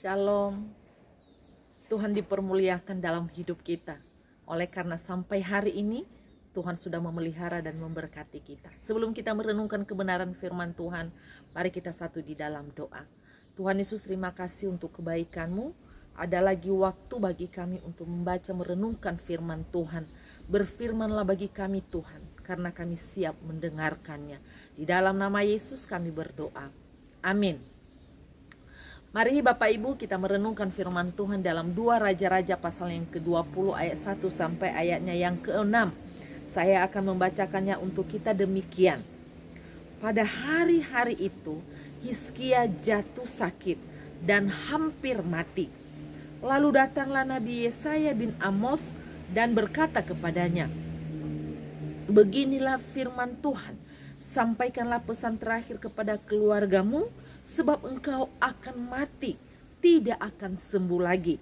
Shalom, Tuhan dipermuliakan dalam hidup kita. Oleh karena sampai hari ini Tuhan sudah memelihara dan memberkati kita. Sebelum kita merenungkan kebenaran firman Tuhan, mari kita satu di dalam doa. Tuhan Yesus, terima kasih untuk kebaikan-Mu. Ada lagi waktu bagi kami untuk membaca merenungkan firman Tuhan. Berfirmanlah bagi kami Tuhan, karena kami siap mendengarkannya. Di dalam nama Yesus kami berdoa. Amin. Mari Bapak Ibu kita merenungkan firman Tuhan dalam 2 Raja-Raja pasal yang ke-20 ayat 1 sampai ayatnya yang ke-6. Saya akan membacakannya untuk kita demikian. Pada hari-hari itu Hizkia jatuh sakit dan hampir mati. Lalu datanglah Nabi Yesaya bin Amos dan berkata kepadanya, "Beginilah firman Tuhan, sampaikanlah pesan terakhir kepada keluargamu, sebab engkau akan mati, tidak akan sembuh lagi."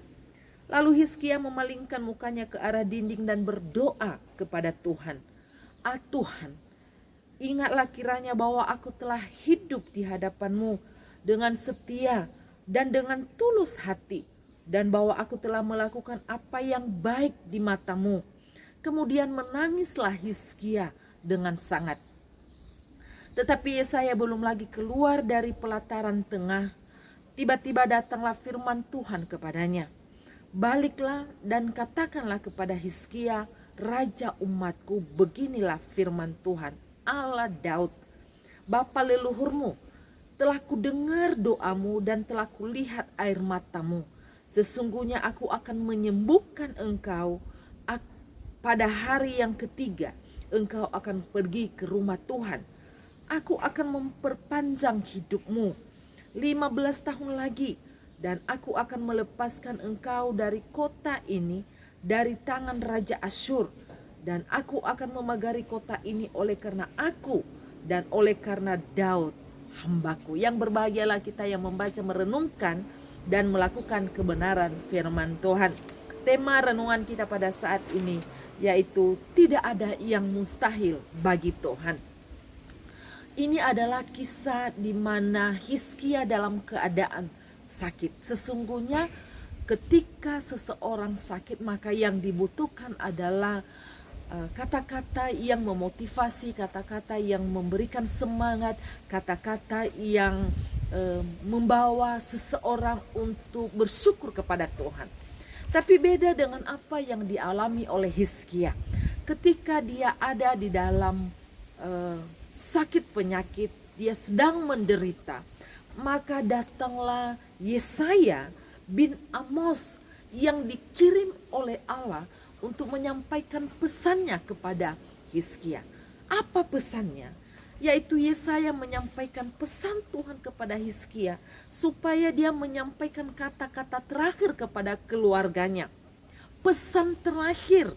Lalu Hizkia memalingkan mukanya ke arah dinding dan berdoa kepada Tuhan. Tuhan, ingatlah kiranya bahwa aku telah hidup di hadapan-Mu dengan setia dan dengan tulus hati, dan bahwa aku telah melakukan apa yang baik di mata-Mu." Kemudian menangislah Hizkia dengan sangat. Tetapi Yesaya belum lagi keluar dari pelataran tengah. Tiba-tiba datanglah firman Tuhan kepadanya. "Baliklah dan katakanlah kepada Hizkia, raja umatku, beginilah firman Tuhan, Allah Daud, bapa leluhurmu. Telah kudengar doamu dan telah kulihat air matamu. Sesungguhnya aku akan menyembuhkan engkau. Pada hari yang ketiga engkau akan pergi ke rumah Tuhan. Aku akan memperpanjang hidupmu 15 tahun lagi, dan aku akan melepaskan engkau dari kota ini, dari tangan Raja Asyur. Dan aku akan memagari kota ini oleh karena aku dan oleh karena Daud hambaku." Yang berbahagialah kita yang membaca, merenungkan, dan melakukan kebenaran firman Tuhan. Tema renungan kita pada saat ini yaitu tidak ada yang mustahil bagi Tuhan. Ini adalah kisah di mana Hizkia dalam keadaan sakit. Sesungguhnya ketika seseorang sakit, maka yang dibutuhkan adalah kata-kata yang memotivasi, kata-kata yang memberikan semangat, kata-kata yang membawa seseorang untuk bersyukur kepada Tuhan. Tapi beda dengan apa yang dialami oleh Hizkia. Ketika dia ada di dalam sakit penyakit, dia sedang menderita, maka datanglah Yesaya bin Amos yang dikirim oleh Allah untuk menyampaikan pesannya kepada Hizkia. Apa pesannya? Yaitu Yesaya menyampaikan pesan Tuhan kepada Hizkia supaya dia menyampaikan kata-kata terakhir kepada keluarganya. Pesan terakhir,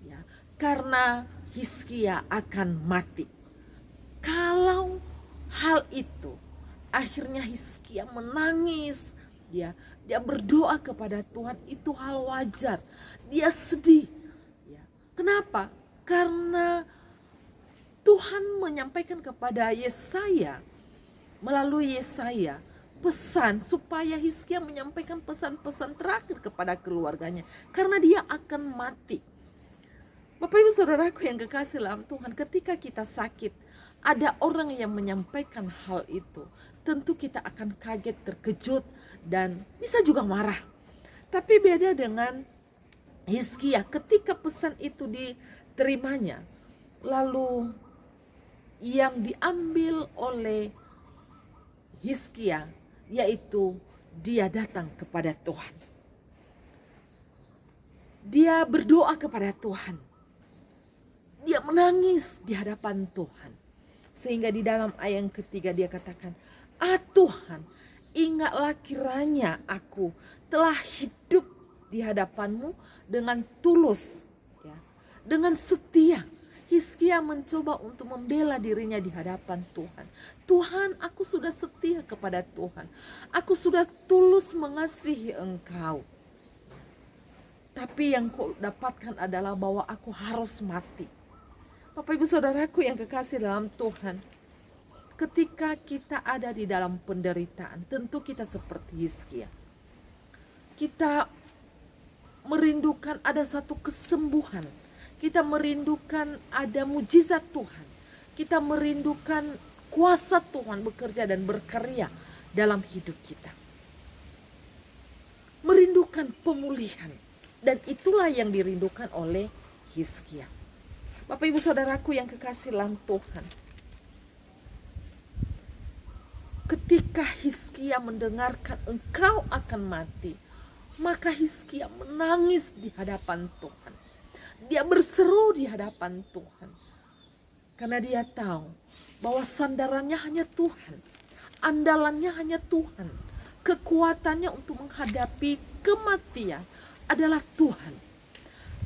ya, karena Hizkia akan mati. Kalau hal itu akhirnya Hizkia menangis, dia berdoa kepada Tuhan, itu hal wajar. Dia sedih. Ya. Kenapa? Karena Tuhan menyampaikan kepada Yesaya melalui Yesaya pesan supaya Hizkia menyampaikan pesan-pesan terakhir kepada keluarganya, karena dia akan mati. Bapak Ibu Saudaraku yang kekasih dalam Tuhan, ketika kita sakit, ada orang yang menyampaikan hal itu, tentu kita akan kaget, terkejut, dan bisa juga marah. Tapi beda dengan Hizkia, ketika pesan itu diterimanya, lalu yang diambil oleh Hizkia yaitu dia datang kepada Tuhan. Dia berdoa kepada Tuhan. Dia menangis di hadapan Tuhan. Sehingga di dalam ayat yang ketiga dia katakan, Tuhan, ingatlah kiranya aku telah hidup di hadapan-Mu dengan tulus, ya, dengan setia." Hizkia mencoba untuk membela dirinya di hadapan Tuhan. "Tuhan, aku sudah setia kepada Tuhan. Aku sudah tulus mengasihi Engkau. Tapi yang ku dapatkan adalah bahwa aku harus mati." Bapak Ibu Saudaraku yang kekasih dalam Tuhan, ketika kita ada di dalam penderitaan, tentu kita seperti Hizkia. Kita merindukan ada satu kesembuhan. Kita merindukan ada mujizat Tuhan. Kita merindukan kuasa Tuhan bekerja dan berkarya dalam hidup kita. Merindukan pemulihan. Dan itulah yang dirindukan oleh Hizkia. Bapak ibu saudaraku yang kekasih dalam Tuhan. Ketika Hizkia mendengarkan engkau akan mati, maka Hizkia menangis di hadapan Tuhan. Dia berseru di hadapan Tuhan. Karena dia tahu bahwa sandarannya hanya Tuhan. Andalannya hanya Tuhan. Kekuatannya untuk menghadapi kematian adalah Tuhan.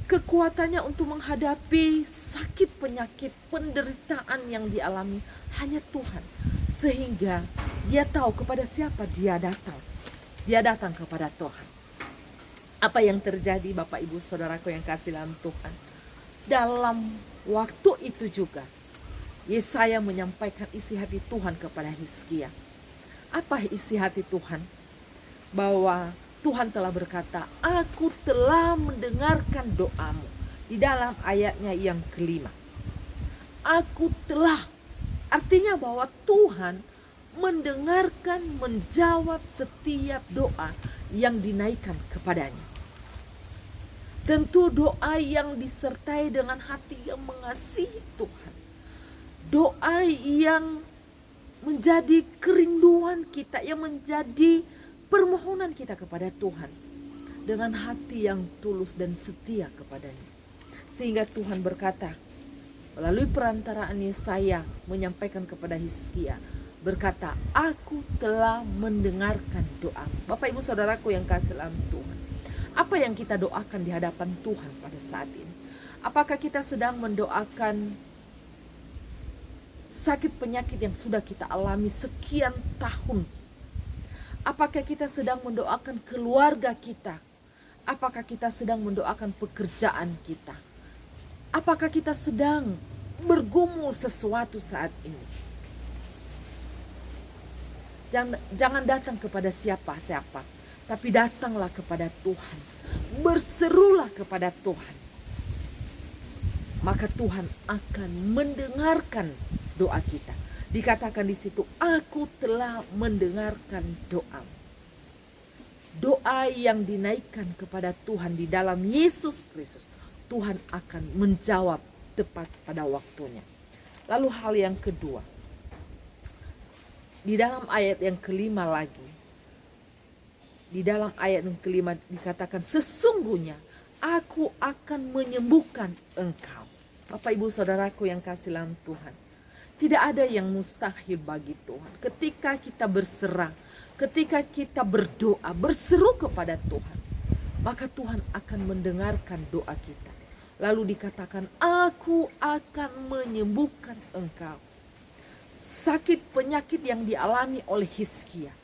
Kekuatannya untuk menghadapi sakit, penyakit, penderitaan yang dialami hanya Tuhan. Sehingga dia tahu kepada siapa dia datang. Dia datang kepada Tuhan. Apa yang terjadi Bapak Ibu Saudaraku yang kasih dalam Tuhan? Dalam waktu itu juga Yesaya menyampaikan isi hati Tuhan kepada Hizkia. Apa isi hati Tuhan? Bahwa Tuhan telah berkata, aku telah mendengarkan doamu. Di dalam ayatnya yang kelima. Aku telah, artinya bahwa Tuhan mendengarkan, menjawab setiap doa yang dinaikkan kepadanya. Tentu doa yang disertai dengan hati yang mengasihi Tuhan. Doa yang menjadi kerinduan kita, yang menjadi permohonan kita kepada Tuhan dengan hati yang tulus dan setia kepadanya. Sehingga Tuhan berkata melalui perantaraan Yesaya menyampaikan kepada Hizkia, berkata, aku telah mendengarkan doa. Bapak ibu saudaraku yang kasih dalam Tuhan, apa yang kita doakan di hadapan Tuhan pada saat ini? Apakah kita sedang mendoakan sakit penyakit yang sudah kita alami sekian tahun? Apakah kita sedang mendoakan keluarga kita? Apakah kita sedang mendoakan pekerjaan kita? Apakah kita sedang bergumul sesuatu saat ini? Jangan datang kepada siapa-siapa, tapi datanglah kepada Tuhan. Berserulah kepada Tuhan. Maka Tuhan akan mendengarkan doa kita. Dikatakan di situ, aku telah mendengarkan doa. Doa yang dinaikkan kepada Tuhan di dalam Yesus Kristus, Tuhan akan menjawab tepat pada waktunya. Lalu hal yang kedua, di dalam ayat yang kelima lagi, di dalam ayat yang kelima dikatakan, sesungguhnya aku akan menyembuhkan engkau. Bapak ibu saudaraku yang kasih dalam Tuhan, tidak ada yang mustahil bagi Tuhan. Ketika kita berserah, ketika kita berdoa, berseru kepada Tuhan, maka Tuhan akan mendengarkan doa kita. Lalu dikatakan, aku akan menyembuhkan engkau. Sakit penyakit yang dialami oleh Hizkia,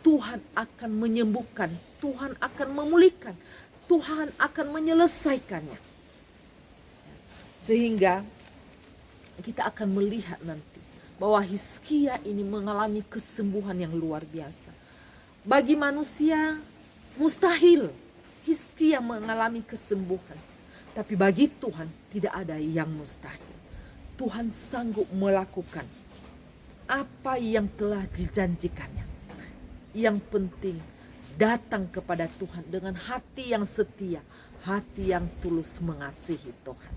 Tuhan akan menyembuhkan, Tuhan akan memulihkan, Tuhan akan menyelesaikannya. Sehingga kita akan melihat nanti bahwa Hizkia ini mengalami kesembuhan yang luar biasa. Bagi manusia mustahil Hizkia mengalami kesembuhan. Tapi bagi Tuhan tidak ada yang mustahil. Tuhan sanggup melakukan apa yang telah dijanjikannya. Yang penting datang kepada Tuhan dengan hati yang setia, hati yang tulus mengasihi Tuhan.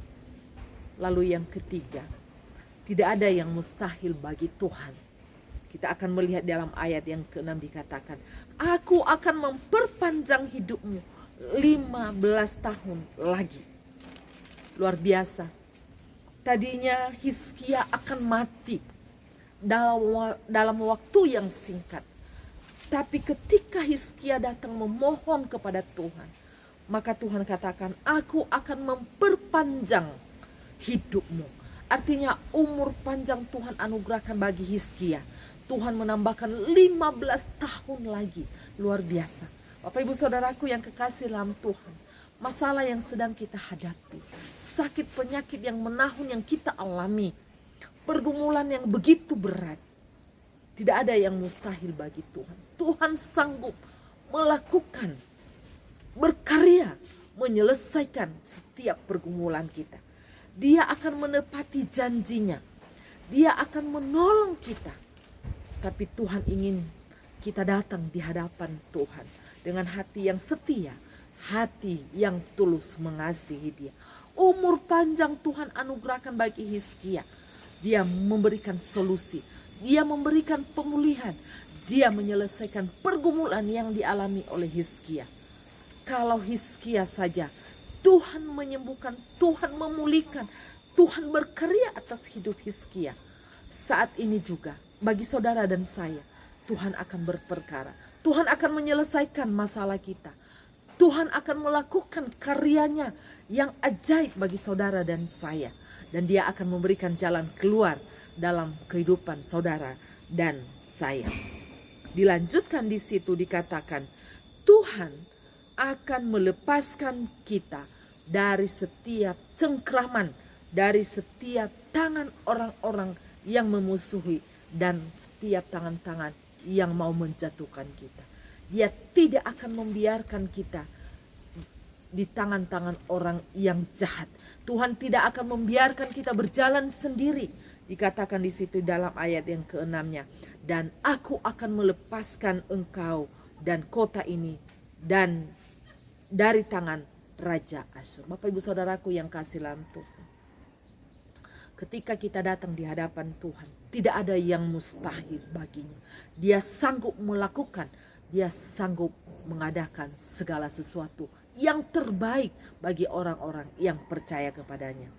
Lalu yang ketiga, tidak ada yang mustahil bagi Tuhan. Kita akan melihat dalam ayat yang ke-6 dikatakan, aku akan memperpanjang hidupmu 15 tahun lagi. Luar biasa. Tadinya Hizkia akan mati dalam waktu yang singkat. Tapi ketika Hizkia datang memohon kepada Tuhan, maka Tuhan katakan, aku akan memperpanjang hidupmu. Artinya umur panjang Tuhan anugerahkan bagi Hizkia. Tuhan menambahkan 15 tahun lagi. Luar biasa. Bapak ibu saudaraku yang kekasih dalam Tuhan, masalah yang sedang kita hadapi, sakit penyakit yang menahun yang kita alami, pergumulan yang begitu berat, tidak ada yang mustahil bagi Tuhan. Tuhan sanggup melakukan berkarya menyelesaikan setiap pergumulan kita. Dia akan menepati janjinya. Dia akan menolong kita. Tapi Tuhan ingin kita datang di hadapan Tuhan dengan hati yang setia, hati yang tulus mengasihi Dia. Umur panjang Tuhan anugerahkan bagi Hizkia. Dia memberikan solusi, Dia memberikan pemulihan, Dia menyelesaikan pergumulan yang dialami oleh Hizkia. Kalau Hizkia saja, Tuhan menyembuhkan, Tuhan memulihkan, Tuhan berkarya atas hidup Hizkia. Saat ini juga bagi saudara dan saya, Tuhan akan berperkara. Tuhan akan menyelesaikan masalah kita. Tuhan akan melakukan karyanya yang ajaib bagi saudara dan saya. Dan Dia akan memberikan jalan keluar dalam kehidupan saudara dan saya. Dilanjutkan di situ dikatakan, Tuhan akan melepaskan kita dari setiap cengkraman, dari setiap tangan orang-orang yang memusuhi, dan setiap tangan-tangan yang mau menjatuhkan kita. Dia tidak akan membiarkan kita di tangan-tangan orang yang jahat. Tuhan tidak akan membiarkan kita berjalan sendiri. Dikatakan di situ dalam ayat yang ke-6-nya, dan aku akan melepaskan engkau dan kota ini dan dari tangan Raja Asyur. Bapak Ibu Saudaraku yang kasih dalam Tuhan, ketika kita datang di hadapan Tuhan, tidak ada yang mustahil baginya. Dia sanggup melakukan, Dia sanggup mengadakan segala sesuatu yang terbaik bagi orang-orang yang percaya kepadanya.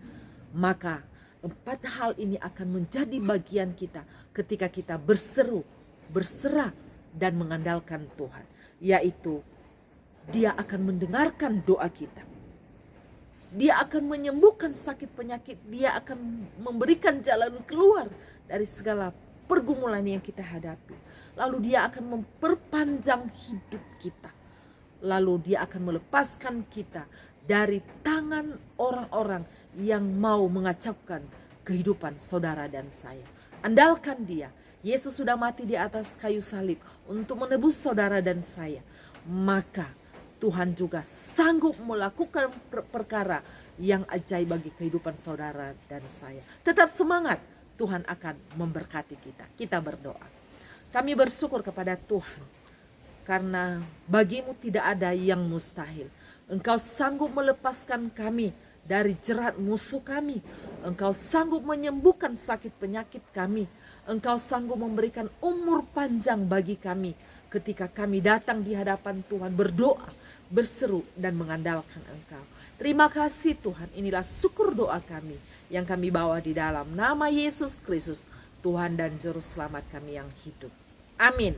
Maka 4 hal ini akan menjadi bagian kita ketika kita berseru, berserah dan mengandalkan Tuhan. Yaitu Dia akan mendengarkan doa kita. Dia akan menyembuhkan sakit penyakit. Dia akan memberikan jalan keluar dari segala pergumulan yang kita hadapi. Lalu Dia akan memperpanjang hidup kita. Lalu Dia akan melepaskan kita dari tangan orang-orang yang mau mengacaukan kehidupan saudara dan saya. Andalkan Dia. Yesus sudah mati di atas kayu salib untuk menebus saudara dan saya. Maka Tuhan juga sanggup melakukan perkara yang ajaib bagi kehidupan saudara dan saya. Tetap semangat, Tuhan akan memberkati kita. Kita berdoa. Kami bersyukur kepada Tuhan, karena bagimu tidak ada yang mustahil. Engkau sanggup melepaskan kami dari jerat musuh kami. Engkau sanggup menyembuhkan sakit penyakit kami. Engkau sanggup memberikan umur panjang bagi kami ketika kami datang di hadapan Tuhan, berdoa, berseru dan mengandalkan Engkau. Terima kasih Tuhan, inilah syukur doa kami yang kami bawa di dalam nama Yesus Kristus, Tuhan dan Juru Selamat kami yang hidup. Amin.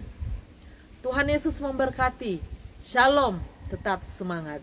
Tuhan Yesus memberkati. Shalom, tetap semangat.